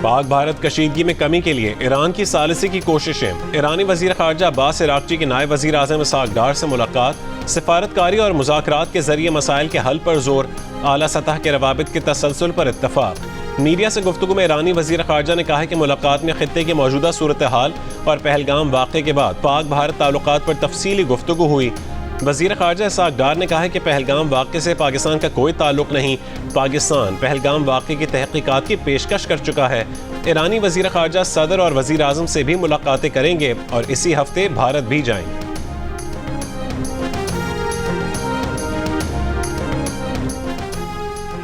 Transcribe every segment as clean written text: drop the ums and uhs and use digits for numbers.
पाक भारत कशीदगी में कमी के लिए ईरान की सालिसी की कोशिशें। ईरानी वजीर खारजा अब्बास इराक्ची की नायब वजीर आज़म इसहाक डार से मुलाकात। सिफारतकारी और मुज़ाकरात के जरिए मसाइल के हल पर जोर। आला सतह के रवाबित के तसलसल पर इत्तफाक। मीडिया से गुफ्तगू में ईरानी वजीर खारजा ने कहा कि मुलाकात में खित्ते की मौजूदा सूरत हाल और पहलगाम वाक़े के बाद पाक भारत ताल्लुकात पर तफसीली गुफ्तगू हुई। वज़ीर ख़ारजा इसहाक डार ने कहा है कि पहलगाम वाक़े से पाकिस्तान का कोई ताल्लुक़ नहीं। पाकिस्तान पहलगाम वाक़े की तहक़ीक़ात की पेशकश कर चुका है। ईरानी वज़ीर ख़ारजा सदर और वज़ीर आज़म से भी मुलाकातें करेंगे और इसी हफ्ते भारत भी जाएंगे।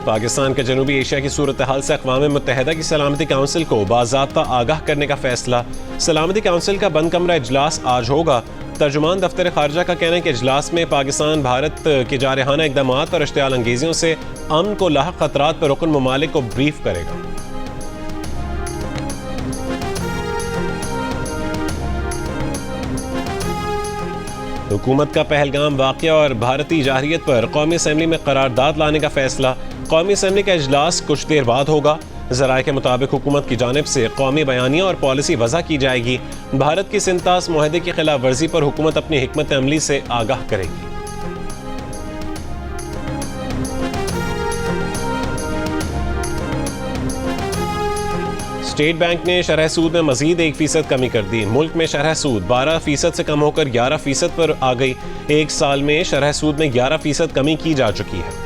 पाकिस्तान का जनूबी एशिया की सूरत हाल से अक़वाम मुत्तहिदा की सलामती काउंसिल को बाज़ाब्ता आगाह करने का फैसला। सलामती काउंसिल का बंद कमरा इजलास आज होगा। तर्जुमान दफ्तर खारजा का कहना है कि इजलास में पाकिस्तान भारत के जारहाना इक़दामात और इश्तियाल अंगेजियों से अमन को लाहक खतरात पर रुकन ममालिक को ब्रीफ करेगा। हुकूमत का पहलगाम वाक़या और भारतीय जारहियत पर कौमी असम्बली में करारदाद लाने का फैसला। कौमी असम्बली का इजलास कुछ देर बाद होगा। ज़राए के मुताबिक हुकूमत की जानिब से कौमी बयानिया और पॉलिसी वज़ा की जाएगी। भारत की सिंतास मुआहदे की खिलाफ वर्जी पर हुकूमत अपनी हिकमत अमली से आगाह करेगी। स्टेट बैंक ने शरह सूद में मजीद 1% कमी कर दी। मुल्क में शरह सूद 12% से कम होकर 11% पर आ गई। एक साल में शरह सूद में 11% कमी की जा चुकी है।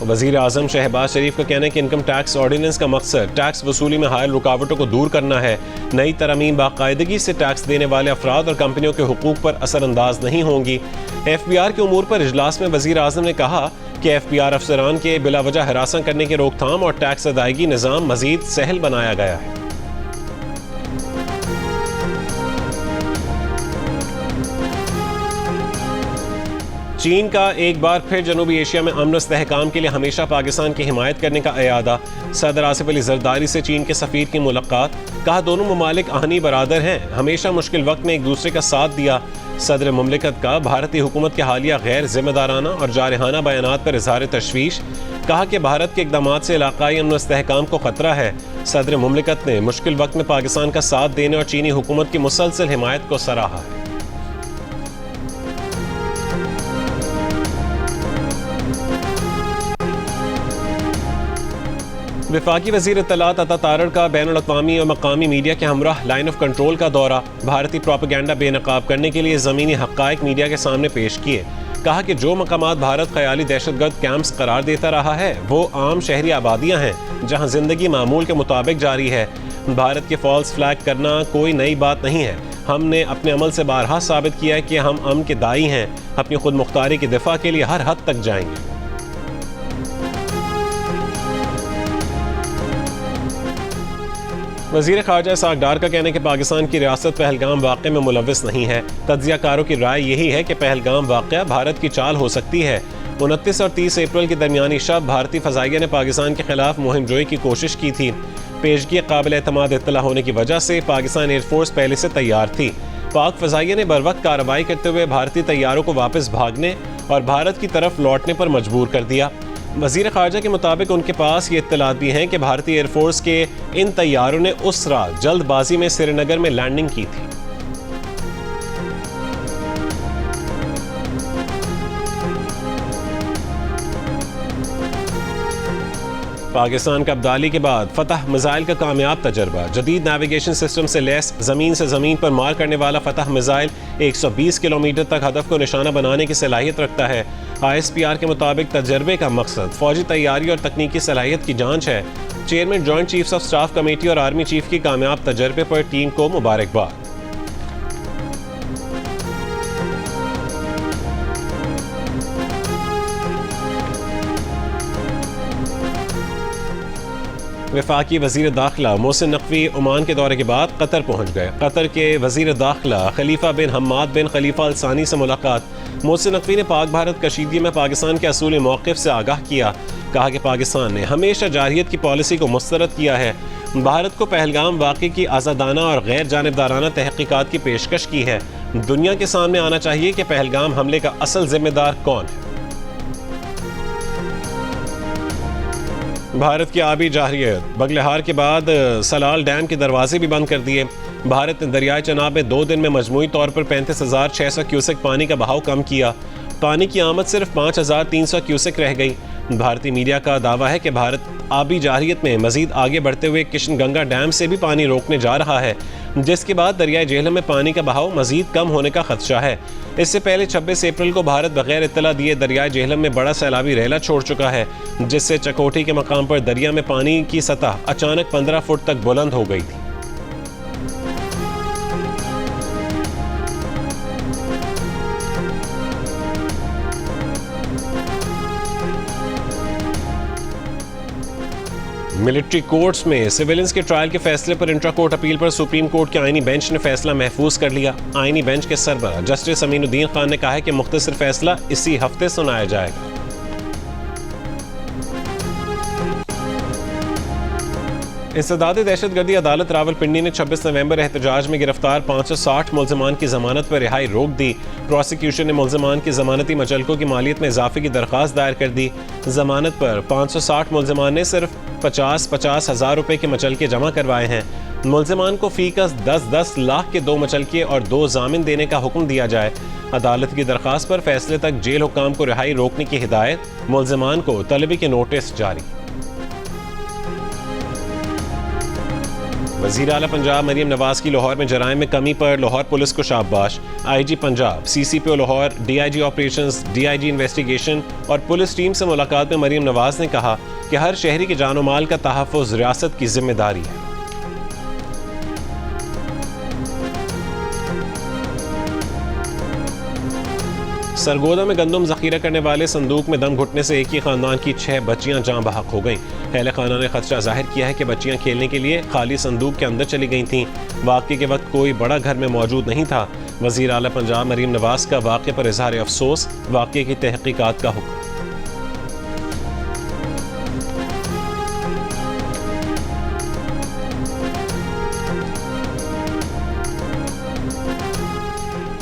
वज़ीर आज़म शहबाज शरीफ का कहना है कि इनकम टैक्स ऑर्डिनेंस का मकसद टैक्स वसूली में हायल रुकावटों को दूर करना है। नई तरमीम बाकायदगी से टैक्स देने वाले अफराद और कंपनियों के हुकूक पर असरअंदाज नहीं होंगी। FBR के उमूर पर इजलास में वज़ीर आज़म ने कहा कि FBR अफसरान के बिलावजह हरासा करने की रोकथाम और टैक्स अदायगी निज़ाम मज़ीद सहल बनाया गया है। चीन का एक बार फिर जनूबी एशिया में अमन इस्तेहकाम के लिए हमेशा पाकिस्तान की हिमायत करने का इरादा। सदर आसिफ अली जरदारी से चीन के सफ़ीर की मुलाकात। कहा दोनों ममालिक आहनी बरादर हैं, हमेशा मुश्किल वक्त में एक दूसरे का साथ दिया। सदर मुमलिकत का भारतीय हुकूमत के हालिया गैर जिम्मेदाराना और जारहाना बयानात पर इज़हार तशवीश। कहा कि भारत के इक़दामात से इलाकाई अमन इस्तेहकाम को खतरा है। सदर मुमलिकत ने मुश्किल वक्त में पाकिस्तान का साथ देने और चीनी हुकूमत की मुसलसल हिमायत को सराहा है। वफाकी वज़ीर इत्तलात अता तारड़ का बैनुल अक़वामी और मकामी मीडिया के हमराह लाइन ऑफ कंट्रोल का दौरा। भारतीय प्रोपेगेंडा बेनकाब करने के लिए ज़मीनी हक़ाइक़ मीडिया के सामने पेश किए। कहा कि जो मकामात भारत ख़याली दहशतगर्द कैंप्स करार देता रहा है वो आम शहरी आबादियाँ हैं जहाँ ज़िंदगी मामूल के मुताबिक जारी है। भारत के फॉल्स फ्लैग करना कोई नई बात नहीं है। हमने अपने अमल से बारहा साबित किया है कि हम अमन के दाई हैं। अपनी खुद मुख्तारी के दिफा के लिए हर हद तक जाएंगे। वज़ीर ख़ारजा इसहाक डार का कहना है कि पाकिस्तान की रियासत पहलगाम वाक़े में मुलव्वस नहीं है। तज्ज़ियाकारों की राय यही है कि पहलगाम वाक़या भारत की चाल हो सकती है। 29 और 30 अप्रैल की दरमियानी शब भारतीय फ़ज़ाइया ने पाकिस्तान के खिलाफ मुहिम जोई की कोशिश की थी। पेशगी काबिल एतमाद इत्तला होने की वजह से पाकिस्तान एयरफोर्स पहले से तैयार थी। पाक फ़ज़ाइया ने बरवक्त कार्रवाई करते हुए भारतीय तैयारों को वापस भागने और भारत की तरफ लौटने पर मजबूर कर दिया। वज़ीर ख़ारजा के मुताबिक उनके पास ये इत्तलात भी हैं कि भारतीय एयरफोर्स के इन तैयारों ने उस रात जल्दबाजी में श्रीनगर में लैंडिंग की थी। पाकिस्तान का अब्दाली के बाद फतह मिसाइल का कामयाब तजर्बा। जदीद नेविगेशन सिस्टम से लैस ज़मीन से ज़मीन पर मार करने वाला फतह मिसाइल 120 किलोमीटर तक हदफ को निशाना बनाने की सलाहियत रखता है। ISPR के मुताबिक तजर्बे का मकसद फौजी तैयारी और तकनीकी सलाहियत की जांच है। Chairman joint chiefs of staff committee और आर्मी चीफ की कामयाब तजर्बे पर टीम को मुबारकबाद। वफाकी वज़ीर दाखिला मोहसिन नकवी ओमान के दौरे के बाद कतर पहुँच गए। कतर के वज़ीर दाखिला खलीफा बिन हम्माद बिन खलीफा अल सानी से मुलाकात। मोहसिन नकवी ने पाक भारत कशीदगी में पाकिस्तान के असूली मौक़िफ़ से आगाह किया। कहा कि पाकिस्तान ने हमेशा जारहियत की पॉलिसी को मुस्तरद किया है। भारत को पहलगाम वाक़े की आज़ादाना और गैर जानिबदाराना तहक़ीक़ात की पेशकश की है। दुनिया के सामने आना चाहिए कि पहलगाम हमले का असल जिम्मेदार कौन है। भारत की आबी जारहियत, बगलेहार के बाद सलाल डैम के दरवाजे भी बंद कर दिए। भारत ने दरियाई चनाब में 2 दिन में मजमूई तौर पर 35,600 क्यूसेक पानी का बहाव कम किया। पानी की आमद सिर्फ 5,300 क्यूसेक रह गई। भारतीय मीडिया का दावा है कि भारत आबी जारहियत में मजीद आगे बढ़ते हुए किशनगंगा डैम से भी पानी रोकने जा रहा है, जिसके बाद दरियाई झेलम में पानी का बहाव मजीद कम होने का खदशा है। इससे पहले 26 अप्रैल को भारत बगैर इत्तला दिए दरियाई झेलम में बड़ा सैलाबी रेला छोड़ चुका है, जिससे चकोटी के मकाम पर दरिया में पानी की सतह अचानक 15 फुट तक बुलंद हो गई थी। मिलिट्री कोर्ट्स में सिविलियंस के ट्रायल के फैसले पर इंट्रा कोर्ट अपील पर सुप्रीम कोर्ट के आईनी बेंच ने फैसला महफूज कर लिया। आईनी बेंच के सरबराह जस्टिस अमीनुद्दीन खान ने कहा है कि मुख्तसर फैसला इसी हफ्ते सुनाया जाएगा। इंसदाद दहशतगर्दी अदालत रावलपिंडी ने 26 नवंबर एहतजाज में गिरफ्तार 560 मुल्ज़िमान की जमानत पर रिहाई रोक दी। प्रोसिक्यूशन ने मुल्ज़िमान की जमानती मचलकों की मालियत में इजाफे की दरख्वास्त दायर कर दी। जमानत पर 560 मुल्ज़िमान ने सिर्फ 50-50 हज़ार रुपए के मचलके जमा करवाए हैं। मुल्ज़िमान को फीकस 10-10 लाख के 2 मचलके और 2 जामिन देने का हुक्म दिया जाए। अदालत की दरख्वास्त पर फैसले तक जेल हुक्काम को रिहाई रोकने की हिदायत, मुल्ज़िमान को तलबी के नोटिस जारी। वज़ीर आला पंजाब मरीम नवाज की लाहौर में जराइम में कमी पर लाहौर पुलिस को शाबाश। IG Punjab, CCPO Lahore, DIG operations, DIG investigation और पुलिस टीम से मुलाकात में मरीम नवाज ने कहा कि हर शहरी के जान माल का तहफ़्फ़ुज़ रियासत की जिम्मेदारी है। सरगोदा में गंदम जखीरा करने वाले संदूक में दम घुटने से एक ही खानदान की 6 बच्चियां जाँ बहक हो गईं। अहले खाना ने खदशा जाहिर किया है कि बच्चियां खेलने के लिए खाली संदूक के अंदर चली गई थीं। वाक़े के वक्त कोई बड़ा घर में मौजूद नहीं था। वज़ीर आला पंजाब मरीम नवाज का वाक़े पर इज़हार अफसोस, वाक़े की तहक़ीक़ात का हुक्म।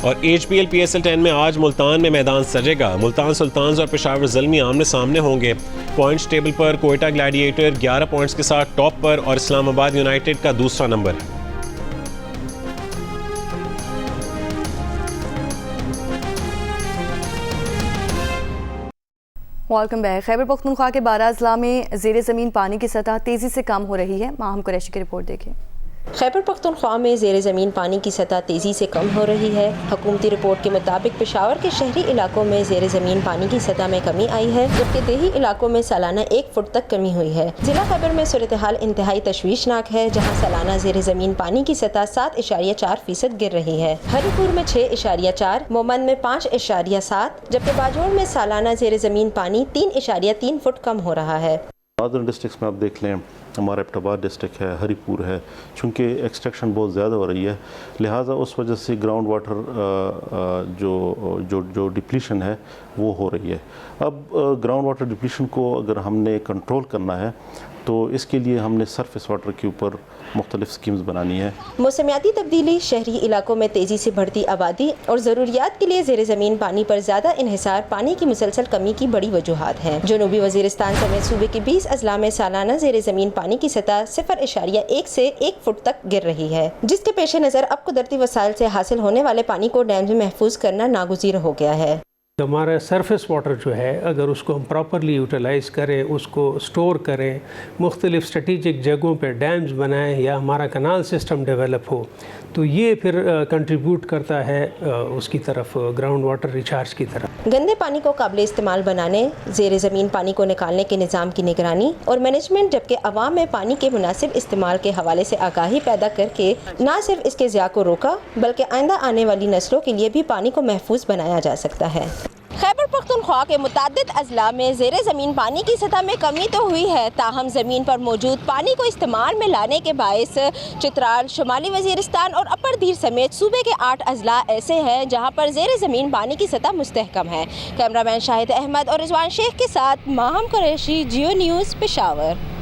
और HPL PSL 10 में आज मुल्तान में मैदान सजेगा। मुल्तान सुल्तान्स और पेशावर ज़ल्मी आमने सामने होंगे। पॉइंट्स टेबल पर कोयटा ग्लैडिएटर 11 पॉइंट्स के साथ टॉप पर और इस्लामाबाद यूनाइटेड का दूसरा नंबर है। Welcome back. खैबर पख्तूनख्वा के 12 अजला में ज़ेरे ज़मीन पानी की सतह तेज़ी से कम हो रही है। माहम कुरैशी की रिपोर्ट देखिए। खैबर पख्तूनख्वा में ज़ेरे ज़मीन पानी की सतह तेज़ी से कम हो रही है। हुकूमती रिपोर्ट के मुताबिक पेशावर के शहरी इलाकों में ज़ेरे ज़मीन पानी की सतह में कमी आई है, जबकि देही इलाकों में सालाना 1 फुट तक कमी हुई है। जिला खैबर में सूरत हाल इंतहाई तशवीशनाक है, जहाँ सालाना ज़ेरे ज़मीन पानी की सतह 7.4% गिर रही है। हरीपुर में 6.4, मोमन में 5.7, जबकि बाजोड़ में सालाना ज़ेरे ज़मीन पानी 3.3 फुट कम हो रहा है। नॉर्दर्न डिस्ट्रिक्ट्स में आप देख लें, हमारा एबटाबाद डिस्ट्रिक्ट है, हरीपुर है, चूँकि एक्सट्रैक्शन बहुत ज़्यादा हो रही है, लिहाजा उस वजह से ग्राउंड वाटर जो डिप्लीशन है वो हो रही है। अब ग्राउंड वाटर डिप्लीशन को अगर हमने कंट्रोल करना है तो इसके लिए हमने सरफेस वाटर के ऊपर मुख्तलिफ स्कीम्स बनानी है। मौसमियाती तब्दीली, शहरी इलाकों में तेज़ी से बढ़ती आबादी और ज़रूरियात के लिए ज़ेरे ज़मीन पानी पर ज़्यादा इन्हिसार पानी की मुसलसल कमी की बड़ी वजूहात हैं। जनूबी वज़ीरिस्तान समेत सूबे के 20 अजला में सालाना ज़ेरे ज़मीन पानी की सतह 0.1 से 1 फुट तक गिर रही है, जिसके पेश नज़र अब कुदरती वसाइल से हासिल होने वाले पानी को डैम में महफूज करना नागुज़ीर हो गया है। हमारा सरफेस वाटर जो है, अगर उसको हम प्रॉपरली यूटिलाइज़ करें, उसको स्टोर करें, मुख्तलिफ स्ट्रेटिजिक जगहों पर डैम्स बनाएं या हमारा कनाल सिस्टम डेवलप हो, तो ये फिर कंट्रीब्यूट करता है उसकी तरफ, ग्राउंड वाटर रिचार्ज की तरफ। गंदे पानी को काबिल इस्तेमाल बनाने, ज़ेरे ज़मीन पानी को निकालने के निज़ाम की निगरानी और मैनेजमेंट, जबकि अवाम में पानी के मुनासिब इस्तेमाल के हवाले से आगाही पैदा करके न सिर्फ इसके ज़िया को रोका, बल्कि आइंदा आने वाली नस्लों के लिए भी पानी को महफूज बनाया जा सकता है। खैबर पख्तूनख्वा के मुतादिद अजला में ज़ेरे ज़मीन पानी की सतह में कमी तो हुई है, ताहम ज़मीन पर मौजूद पानी को इस्तेमाल में लाने के बायस चित्राल, शुमाली वज़ीरिस्तान और अपर धीर समेत सूबे के 8 अजला ऐसे हैं जहाँ पर ज़ेरे ज़मीन पानी की सतह मुस्तहकम है। कैमरामैन शाहिद अहमद और रिजवान शेख के साथ माहम कुरैशी, जियो न्यूज़, पेशावर।